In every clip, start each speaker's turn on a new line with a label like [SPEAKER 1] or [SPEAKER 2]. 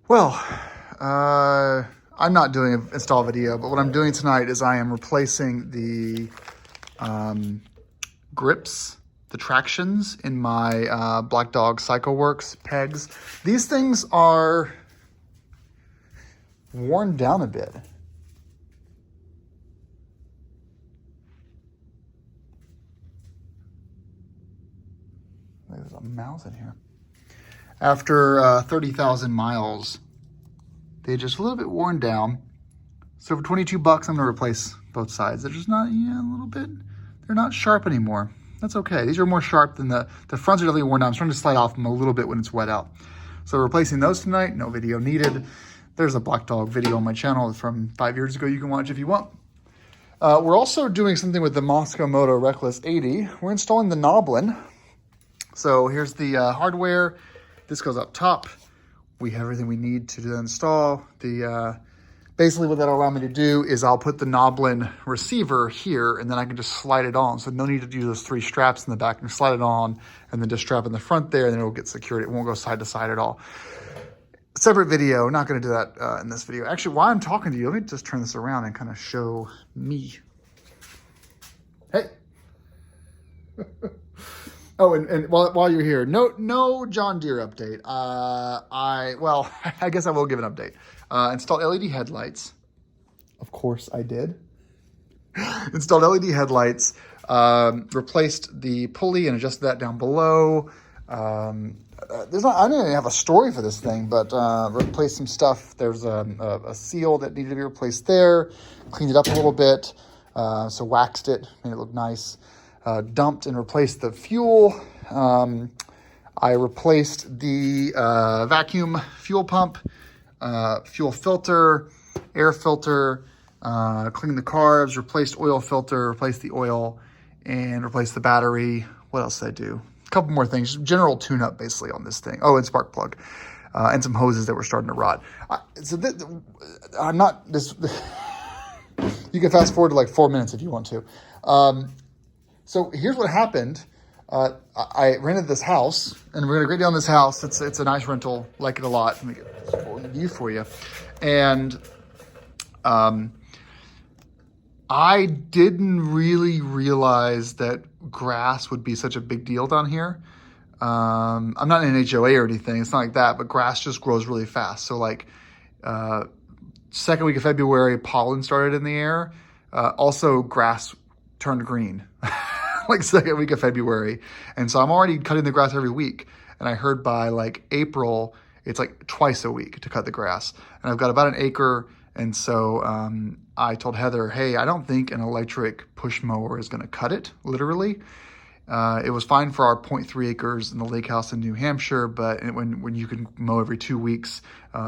[SPEAKER 1] Well, I'm not doing an install video, but what I'm doing tonight is I am replacing the grips, the tractions in my Black Dog CycleWorks pegs. These things are worn down a bit. There's a mouse in here. After 30,000 miles, they're just a little bit worn down. So for 22 bucks, I'm gonna replace both sides. They're just not, a little bit, they're not sharp anymore. That's okay. These are more sharp than the fronts are definitely worn down. I'm starting to slide off them a little bit when it's wet out. So replacing those tonight, no video needed. There's a Black Dog video on my channel from 5 years ago you can watch if you want. We're also doing something with the Moscow Moto Reckless 80. We're installing the Noblin. So here's the hardware. This goes up top. We have everything we need to install. Basically what that'll allow me to do is I'll put the Noblin receiver here and then I can just slide it on. So no need to do those 3 straps in the back. And slide it on and then just strap in the front there and then it'll get secured. It won't go side to side at all. Separate video, not gonna do that in this video. Actually, while I'm talking to you, let me just turn this around and kind of show me. Hey. Oh, and while you're here, no John Deere update. Well, I guess I will give an update. Installed LED headlights. Of course I did. Installed LED headlights. Replaced the pulley and adjusted that down below. I didn't even have a story for this thing, but replaced some stuff. There's a seal that needed to be replaced there. Cleaned it up a little bit. So waxed it, made it look nice. Dumped and replaced the fuel. I replaced the vacuum fuel pump, fuel filter, air filter, cleaned the carbs, replaced oil filter, replaced the oil, and replaced the battery. What else did I do? A couple more things, general tune-up basically on this thing. Oh, and spark plug, and some hoses that were starting to rot. I'm not this. You can fast forward to like 4 minutes if you want to. So here's what happened. I rented this house, and we're gonna grade down this house. It's a nice rental, like it a lot. Let me get this full view for you. And I didn't really realize that grass would be such a big deal down here. I'm not in an HOA or anything. It's not like that, but grass just grows really fast. So like second week of February, pollen started in the air. Also, grass turned green. Like second week of February. And so I'm already cutting the grass every week. And I heard by like April, it's like twice a week to cut the grass. And I've got about an acre. And so I told Heather, hey, I don't think an electric push mower is gonna cut it, literally. It was fine for our 0.3 acres in the lake house in New Hampshire, but when you can mow every 2 weeks,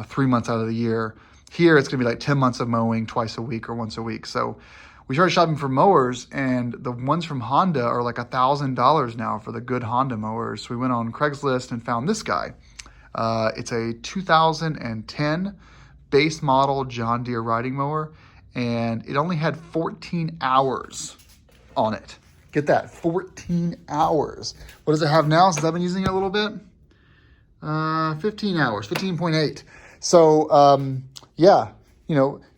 [SPEAKER 1] 3 months out of the year, here it's gonna be like 10 months of mowing twice a week or once a week. So we started shopping for mowers, and the ones from Honda are like $1,000 now for the good Honda mowers. So we went on Craigslist and found this guy. It's a 2010 base model John Deere riding mower, and it only had 14 hours on it. Get that, 14 hours. What does it have now since I've been using it a little bit? 15 hours, 15.8. So yeah,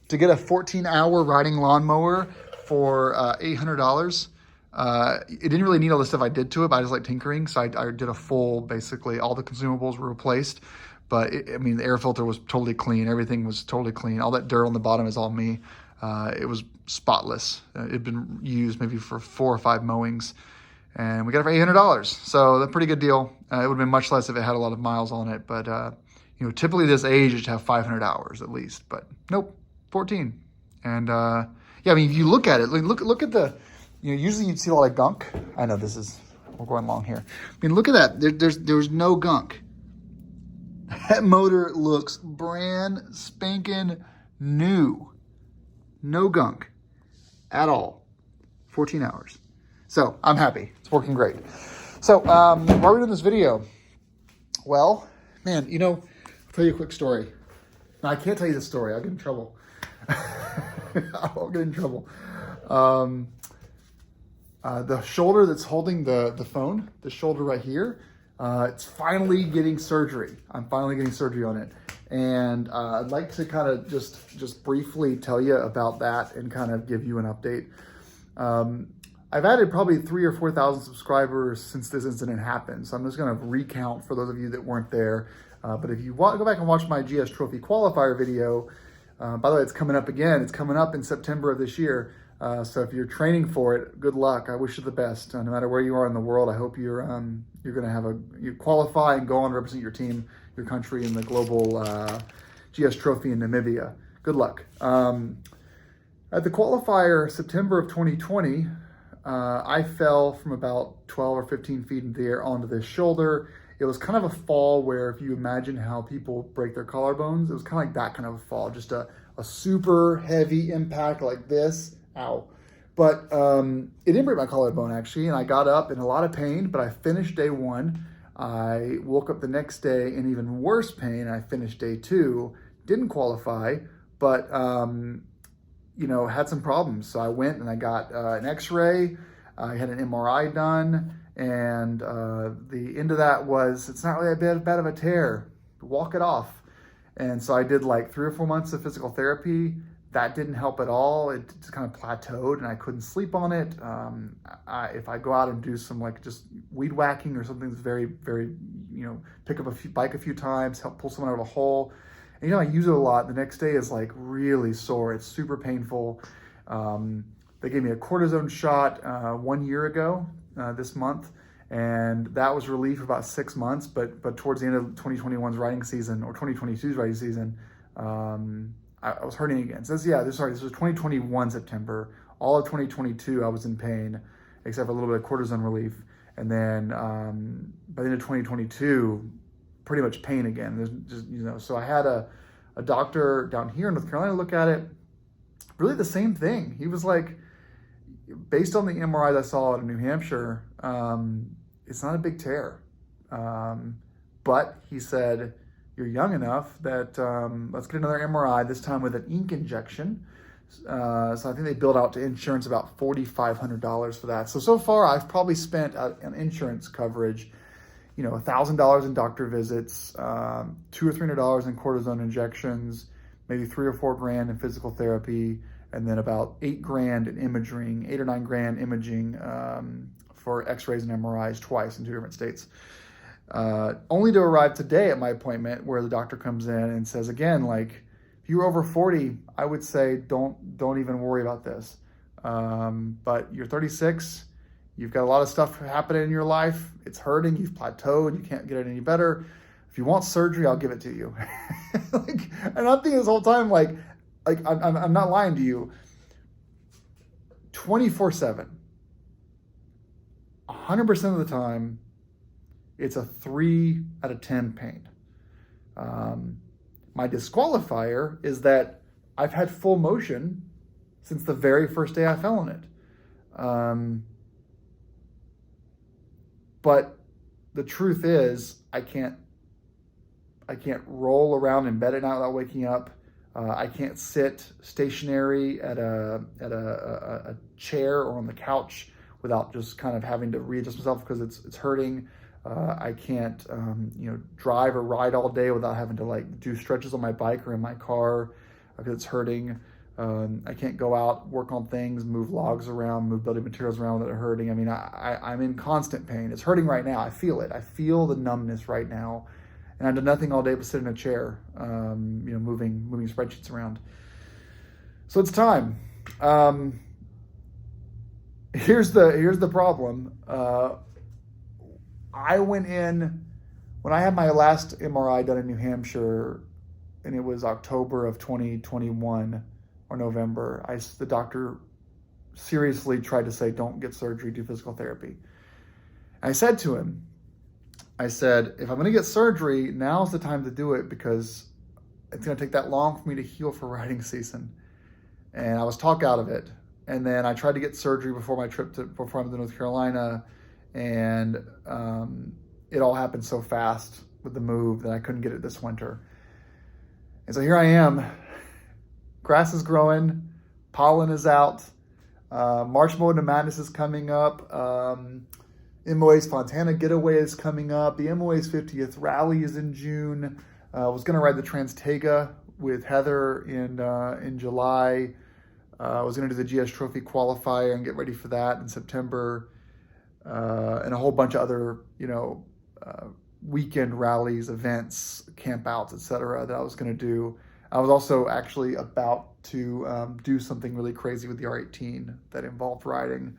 [SPEAKER 1] to get a 14-hour riding lawnmower for $800, it didn't really need all the stuff I did to it, but I just like tinkering. So I did a full, basically all the consumables were replaced. But the air filter was totally clean. Everything was totally clean. All that dirt on the bottom is all me. It was spotless. It had been used maybe for 4 or 5 mowings. And we got it for $800. So that's a pretty good deal. It would have been much less if it had a lot of miles on it. But, typically this age, it should have 500 hours at least. But nope. 14. And yeah, if you look at it, look at the, usually you'd see a lot of gunk. I know we're going long here. Look at that. There's no gunk. That motor looks brand spanking new. No gunk at all. 14 hours. So I'm happy. It's working great. So why are we doing this video? Well, man, I'll tell you a quick story. No, I can't tell you the story. I'll get in trouble. I'll get in trouble. The shoulder that's holding the phone, the shoulder right here, it's finally getting surgery. I'm finally getting surgery on it. And I'd like to kind of just briefly tell you about that and kind of give you an update. I've added probably 3,000 or 4,000 subscribers since this incident happened. So I'm just going to recount for those of you that weren't there. But if you go back and watch my GS Trophy qualifier video, by the way, it's coming up again. It's coming up in September of this year. So if you're training for it, good luck. I wish you the best. No matter where you are in the world, I hope you're going to you qualify and go on to represent your team, your country in the global GS Trophy in Namibia. Good luck. At the qualifier, September of 2020, I fell from about 12 or 15 feet in the air onto this shoulder. It was kind of a fall where, if you imagine how people break their collarbones, it was kind of like that kind of a fall, just a super heavy impact like this. Ow. But it didn't break my collarbone, actually, and I got up in a lot of pain, but I finished day one. I woke up the next day in even worse pain. I finished day two, didn't qualify, but had some problems. So I went and I got an x-ray. I had an MRI done, and the end of that was, it's not really a bad of a tear. Walk it off. And so I did like 3 or 4 months of physical therapy. That didn't help at all. It just kind of plateaued, and I couldn't sleep on it. If I go out and do some like just weed whacking or something that's very, very, pick up bike a few times, help pull someone out of a hole. And, I use it a lot. The next day is like really sore. It's super painful. They gave me a cortisone shot 1 year ago this month, and that was relief for about 6 months. But towards the end of 2021's riding season, or 2022's riding season, I was hurting again. So this was 2021 September. All of 2022, I was in pain, except for a little bit of cortisone relief. And then by the end of 2022, pretty much pain again. There's just, so I had a doctor down here in North Carolina look at it. Really the same thing. He was like, based on the MRI I saw in New Hampshire, it's not a big tear. But he said, you're young enough that let's get another MRI, this time with an ink injection. So I think they billed out to insurance about $4,500 for that. So far I've probably spent on insurance coverage, $1,000 in doctor visits, $200 or $300 in cortisone injections, maybe $3 or $4 grand in physical therapy, and then about $8 grand in imaging, $8 or $9 grand imaging for x-rays and MRIs twice in 2 different states. Only to arrive today at my appointment where the doctor comes in and says, again, like, if you're over 40, I would say don't even worry about this. But you're 36, you've got a lot of stuff happening in your life, it's hurting, you've plateaued, you can't get it any better. If you want surgery, I'll give it to you. And I'm thinking this whole time, like I'm not lying to you, 24/7, 100% of the time, it's a 3 out of 10 pain. My disqualifier is that I've had full motion since the very first day I fell on it. But the truth is, I can't roll around in bed at night without waking up. I can't sit stationary at a chair or on the couch without just kind of having to readjust myself because it's hurting. I can't, drive or ride all day without having to like do stretches on my bike or in my car because it's hurting. I can't go out, work on things, move logs around, move building materials around without hurting. I mean, I'm in constant pain. It's hurting right now. I feel it. I feel the numbness right now. And I've done nothing all day but sit in a chair, moving spreadsheets around. So it's time. Here's the problem. I went in, when I had my last MRI done in New Hampshire, and it was October of 2021 or November, the doctor seriously tried to say, don't get surgery, do physical therapy. I said to him, if I'm going to get surgery, now's the time to do it because it's going to take that long for me to heal for riding season. And I was talked out of it. And then I tried to get surgery before my trip before I went to North Carolina, and it all happened so fast with the move that I couldn't get it this winter. And so here I am. Grass is growing, pollen is out, March Mode Madness is coming up, MOA's Fontana Getaway is coming up, the MOA's 50th Rally is in June, Was going to ride the Trans-Tega with Heather in July. I was going to do the GS Trophy qualifier and get ready for that in September, and a whole bunch of other, weekend rallies, events, campouts, etc. that I was going to do. I was also actually about to do something really crazy with the R18 that involved riding.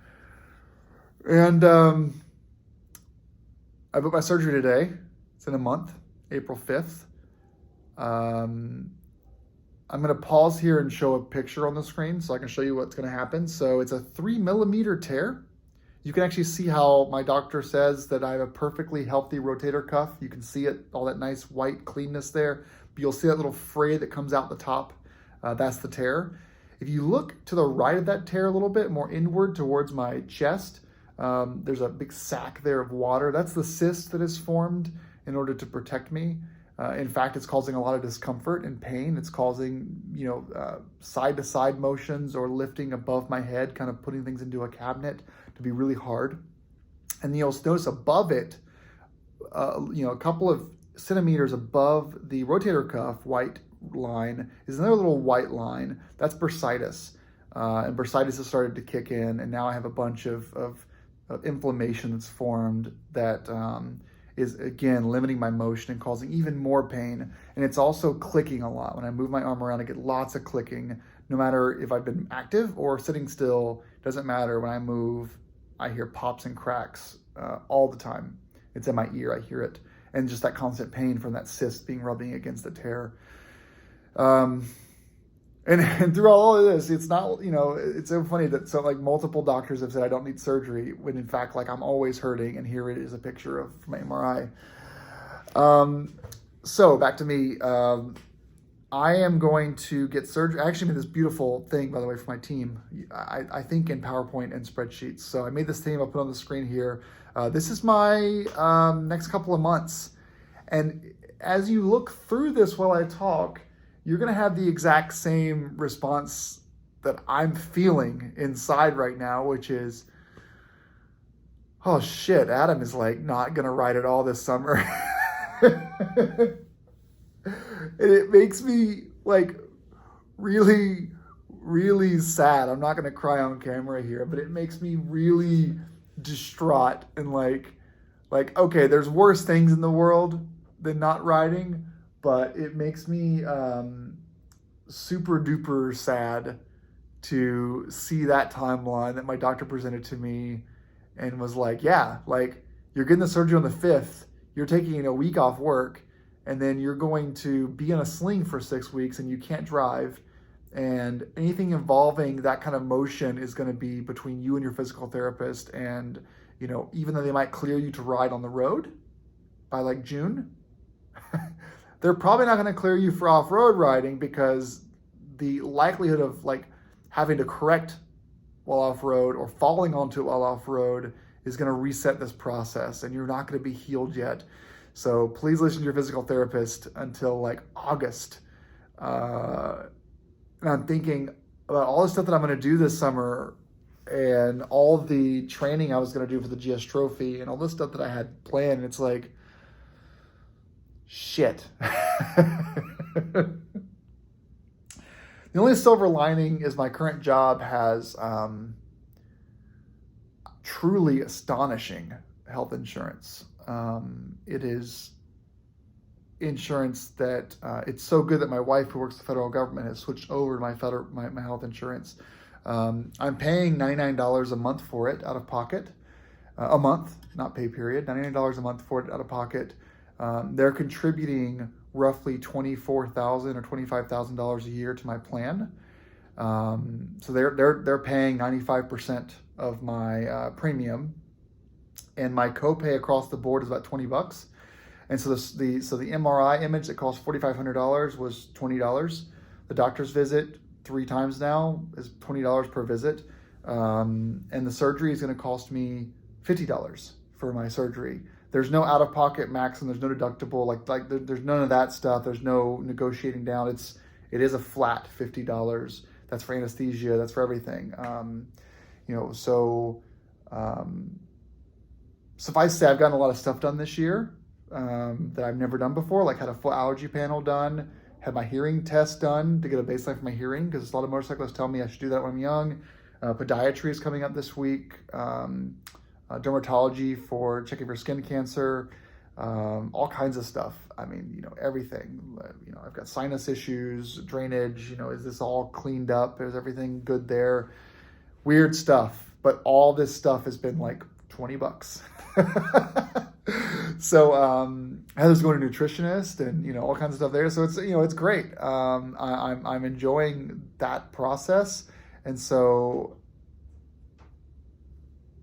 [SPEAKER 1] And I booked my surgery today. It's in a month, April 5th. I'm going to pause here and show a picture on the screen so I can show you what's going to happen. So it's a 3 millimeter tear. You can actually see how my doctor says that I have a perfectly healthy rotator cuff. You can see it, all that nice white cleanness there. But you'll see that little fray that comes out the top. That's the tear. If you look to the right of that tear a little bit, more inward towards my chest, there's a big sac there of water. That's the cyst that is formed in order to protect me. In fact, it's causing a lot of discomfort and pain. It's causing, side-to-side motions or lifting above my head, kind of putting things into a cabinet to be really hard. And you'll notice above it, a couple of centimeters above the rotator cuff white line is another little white line. That's bursitis. And bursitis has started to kick in, and now I have a bunch of inflammation that's formed that is, again, limiting my motion and causing even more pain. And it's also clicking a lot. When I move my arm around, I get lots of clicking. No matter if I've been active or sitting still, doesn't matter. When I move, I hear pops and cracks all the time. It's in my ear, I hear it. And just that constant pain from that cyst being rubbing against the tear. And through all of this, it's not, it's so funny that multiple doctors have said I don't need surgery when in fact, I'm always hurting, and here it is a picture of my MRI. So back to me. I am going to get surgery. I actually made this beautiful thing, by the way, for my team. I think in PowerPoint and spreadsheets. So I made this thing, I'll put on the screen here. This is my next couple of months. And as you look through this while I talk, you're going to have the exact same response that I'm feeling inside right now, which is, oh shit, Adam is not going to ride at all this summer. And it makes me really, really sad. I'm not going to cry on camera here, but it makes me really distraught and okay, there's worse things in the world than not riding. But it makes me super duper sad to see that timeline that my doctor presented to me and was you're getting the surgery on the 5th, you're taking a week off work, and then you're going to be in a sling for 6 weeks and you can't drive. And anything involving that kind of motion is going to be between you and your physical therapist. And, even though they might clear you to ride on the road by June, they're probably not going to clear you for off-road riding because the likelihood of having to correct while off-road or falling onto it while off-road is going to reset this process, and you're not going to be healed yet. So please listen to your physical therapist until August. And I'm thinking about all the stuff that I'm going to do this summer and all the training I was going to do for the GS Trophy and all this stuff that I had planned. And it's shit. The only silver lining is my current job has truly astonishing health insurance. It is insurance that it's so good that my wife, who works for the federal government, has switched over to my health insurance. I'm paying $99 a month for it out of pocket. A month, not pay period, $99 a month for it out of pocket. They're contributing roughly $24,000 or $25,000 a year to my plan. So they're paying 95% of my premium, and my copay across the board is about $20. And so the MRI image that cost $4,500 was $20. The doctor's visit 3 times now is $20 per visit, and the surgery is going to cost me $50 for my surgery. There's no out-of-pocket max, and there's no deductible. There's none of that stuff. There's no negotiating down. It is a flat $50. That's for anesthesia. That's for everything. Suffice to say, I've gotten a lot of stuff done this year. that I've never done before, like had a full allergy panel done, had my hearing test done to get a baseline for my hearing, because a lot of motorcyclists tell me I should do that when I'm young. Podiatry is coming up this week. Dermatology for checking for skin cancer. All kinds of stuff. I mean, you know, everything. You know, I've got sinus issues, drainage. You know, is this all cleaned up? Is everything good there? Weird stuff. But all this stuff has been like $20. So Heather's going to nutritionist and, you know, all kinds of stuff there. So it's, you know, it's great. I'm enjoying that process. And so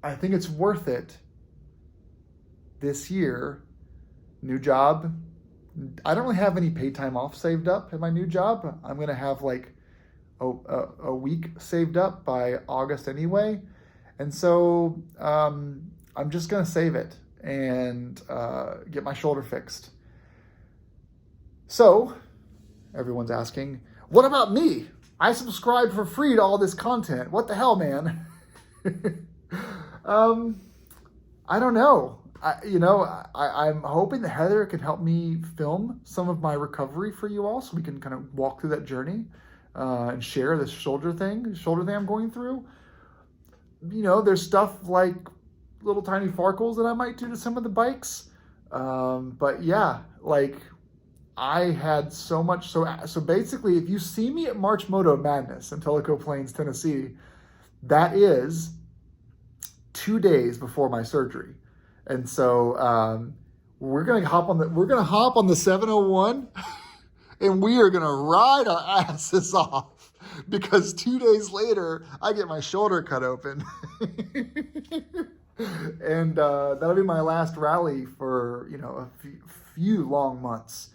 [SPEAKER 1] I think it's worth it this year. New job. I don't really have any paid time off saved up in my new job. I'm going to have like a week saved up by August anyway. And so I'm just going to save it and get my shoulder fixed. So everyone's asking, what about me? I subscribed for free to all this content. What the hell, man? I don't know. I'm hoping that Heather can help me film some of my recovery for you all so we can kind of walk through that journey and share this shoulder thing I'm going through. You know, there's stuff like little tiny farkles that I might do to some of the bikes. But yeah, like I had so much. So basically, if you see me at March Moto Madness in Tellico Plains, Tennessee, that is 2 days before my surgery. And so we're gonna hop on the 701 and we are gonna ride our asses off, because 2 days later I get my shoulder cut open. And that'll be my last rally for, you know, a few long months.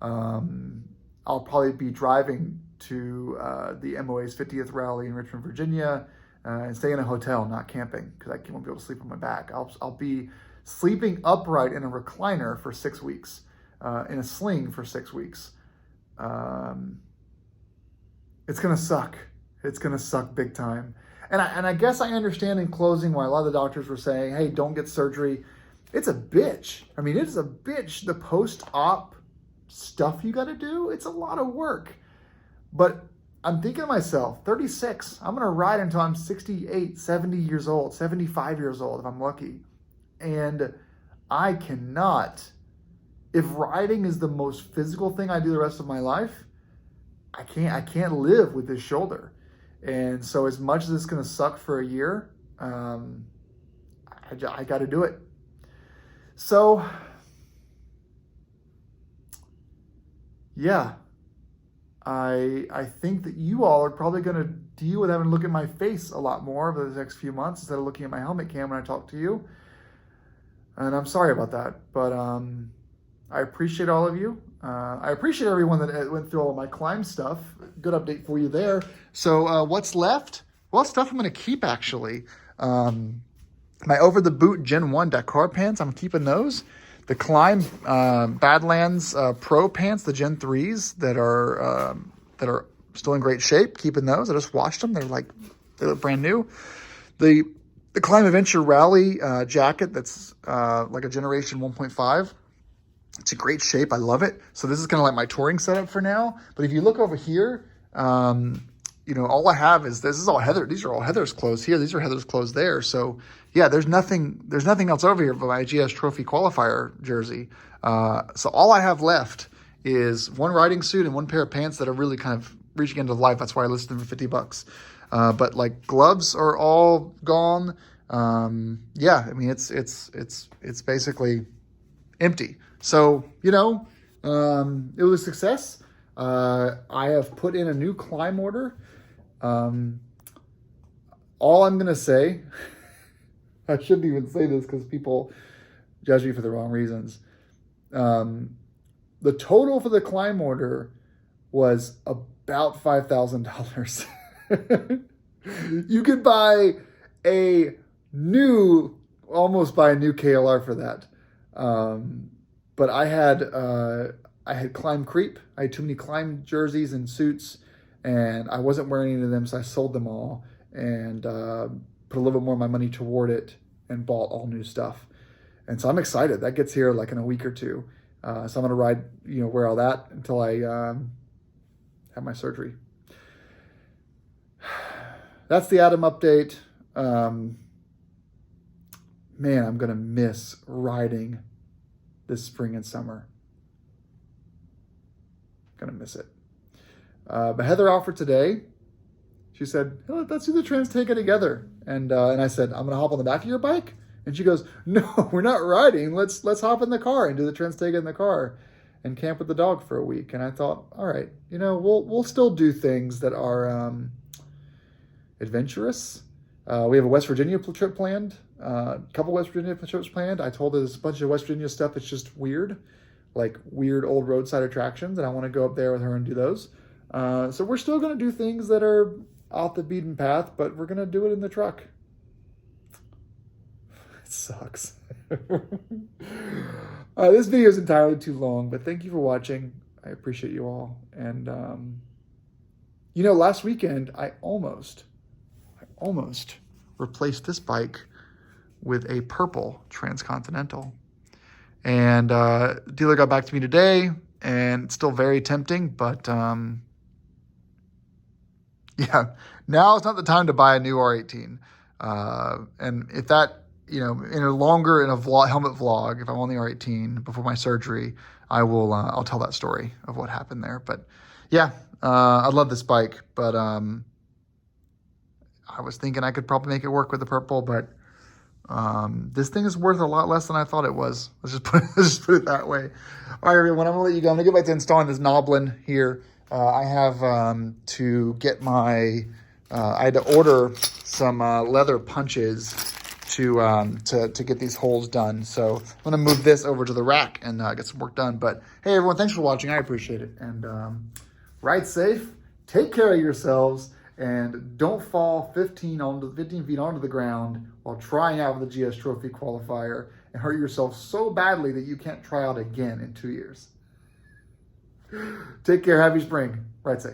[SPEAKER 1] I'll probably be driving to the MOA's 50th rally in Richmond, Virginia, and stay in a hotel, not camping, because I won't be able to sleep on my back. I'll be sleeping upright in a recliner for 6 weeks, in a sling for 6 weeks. It's gonna suck. It's gonna suck big time. And I guess I understand in closing why a lot of the doctors were saying, hey, don't get surgery. It's a bitch. I mean, it's a bitch. The post-op stuff you got to do, it's a lot of work. But I'm thinking to myself, 36, I'm going to ride until I'm 68, 70 years old, 75 years old if I'm lucky. And I cannot, if riding is the most physical thing I do the rest of my life, I can't live with this shoulder. And so as much as it's going to suck for a year, I got to do it. So, yeah, I think that you all are probably going to deal with having to look at my face a lot more over the next few months instead of looking at my helmet cam when I talk to you. And I'm sorry about that, but I appreciate all of you. I appreciate everyone that went through all of my climb stuff. Good update for you there. So what's left? Well, stuff I'm going to keep, actually. My Over the Boot Gen 1 Dakar pants, I'm keeping those. The Climb Badlands Pro pants, the Gen 3s that are still in great shape, keeping those. I just washed them. They look brand new. The Climb Adventure Rally jacket that's like a Generation 1.5. It's a great shape. I love it. So this is kind of like my touring setup for now. But if you look over here, you know, all I have is this is all Heather. These are all Heather's clothes here. These are Heather's clothes there. So yeah, there's nothing else over here but my GS Trophy qualifier jersey. So all I have left is one riding suit and one pair of pants that are really kind of reaching into life. That's why I listed them for $50. But like gloves are all gone. Yeah, I mean it's basically empty. So, you know, it was a success. I have put in a new climb order. All I'm going to say, I shouldn't even say this because people judge me for the wrong reasons. The total for the climb order was about $5,000. You could almost buy a new KLR for that. But I had climb creep. I had too many climb jerseys and suits, and I wasn't wearing any of them, so I sold them all and put a little bit more of my money toward it and bought all new stuff. And so I'm excited. That gets here like in a week or two. So I'm going to ride, wear all that until I have my surgery. That's the Adam update. Man, I'm going to miss riding this spring and summer. Going to miss it. But Heather offered today. She said, hey, let's do the Trans-Tega together. And I said, I'm going to hop on the back of your bike. And she goes, no, we're not riding. Let's hop in the car and do the Trans-Tega in the car and camp with the dog for a week. And I thought, all right, we'll still do things that are adventurous. We have a West Virginia trip planned, a couple West Virginia trips planned. I told her there's a bunch of West Virginia stuff that's just weird, like weird old roadside attractions, and I want to go up there with her and do those. So we're still going to do things that are off the beaten path, but we're going to do it in the truck. It sucks. This video is entirely too long, but thank you for watching. I appreciate you all. And, last weekend, I almost replaced this bike with a purple Transcontinental. And the dealer got back to me today, and it's still very tempting, but yeah, now is not the time to buy a new R18. And if that, in a helmet vlog, if I'm on the R18 before my surgery, I'll tell that story of what happened there. But yeah, I love this bike, but I was thinking I could probably make it work with the purple, but this thing is worth a lot less than I thought it was. Let's just put it that way. All right, everyone, I'm gonna let you go. I'm gonna get back to installing this knoblin here. I have to get I had to order some leather punches to get these holes done. So I'm gonna move this over to the rack and get some work done. But hey, everyone, thanks for watching. I appreciate it. And ride safe, take care of yourselves, and don't fall 15 feet onto the ground while trying out for the GS Trophy qualifier and hurt yourself so badly that you can't try out again in 2 years. Take care. Happy spring. Ride safe.